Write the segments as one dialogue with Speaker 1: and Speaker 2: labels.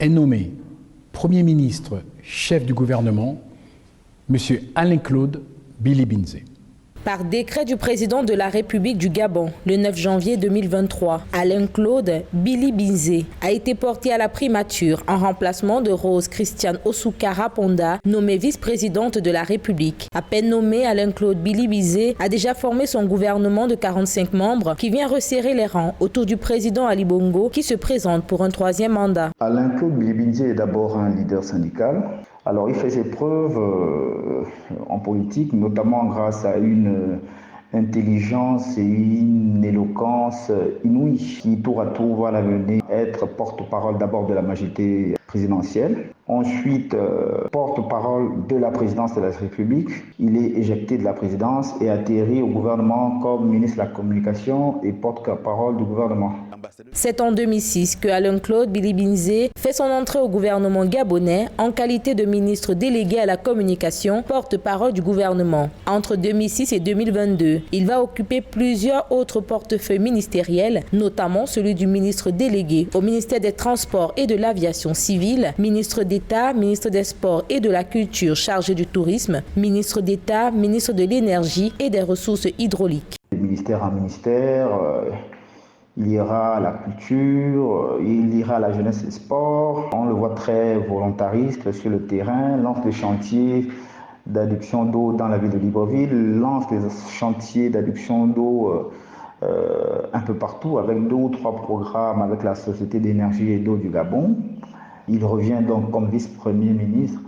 Speaker 1: est nommé Premier ministre, chef du gouvernement, M. Alain-Claude Billy-Binze.
Speaker 2: Par décret du président de la République du Gabon, le 9 janvier 2023, Alain-Claude Billy-Binze a été porté à la primature en remplacement de Rose Christiane Osunkara Ponda, nommée vice-présidente de la République. À peine nommé, Alain-Claude Billy-Binze a déjà formé son gouvernement de 45 membres qui vient resserrer les rangs autour du président Ali Bongo qui se présente pour un 3e mandat.
Speaker 3: Alain-Claude Billy-Binze est d'abord un leader syndical. Alors, il fait ses preuves en politique, notamment grâce à une intelligence et une éloquence inouïe, qui tour à tour va l'amener à être porte-parole d'abord de la majorité présidentielle, ensuite porte-parole de la présidence de la République. Il est éjecté de la présidence et atterri au gouvernement comme ministre de la Communication et porte-parole du gouvernement.
Speaker 2: C'est en 2006 que Alain-Claude Billy-Binze fait son entrée au gouvernement gabonais en qualité de ministre délégué à la communication, porte-parole du gouvernement. Entre 2006 et 2022, il va occuper plusieurs autres portefeuilles ministériels, notamment celui du ministre délégué au ministère des Transports et de l'Aviation civile, ministre d'État, ministre des Sports et de la Culture chargé du tourisme, ministre d'État, ministre de l'Énergie et des Ressources hydrauliques.
Speaker 3: Ministère en ministère, il ira à la culture, il ira à la jeunesse et le sport. On le voit très volontariste sur le terrain, lance des chantiers d'adduction d'eau dans la ville de Libreville, lance des chantiers d'adduction d'eau un peu partout avec 2 ou 3 programmes avec la Société d'énergie et d'eau du Gabon. Il revient donc comme vice-premier ministre,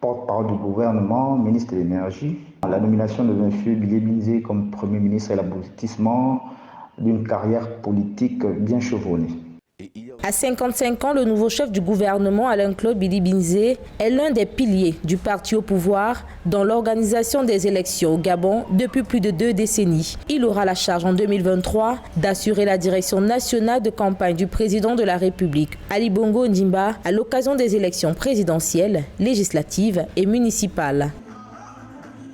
Speaker 3: porte-parole du gouvernement, ministre de l'énergie. La nomination de M. Billy-Binze comme premier ministre est l'aboutissement d'une carrière politique bien chevronnée.
Speaker 2: À 55 ans, le nouveau chef du gouvernement, Alain-Claude Billy-Binze, est l'un des piliers du parti au pouvoir dans l'organisation des élections au Gabon depuis plus de 2 décennies. Il aura la charge en 2023 d'assurer la direction nationale de campagne du président de la République, Ali Bongo Ondimba, à l'occasion des élections présidentielles, législatives et municipales.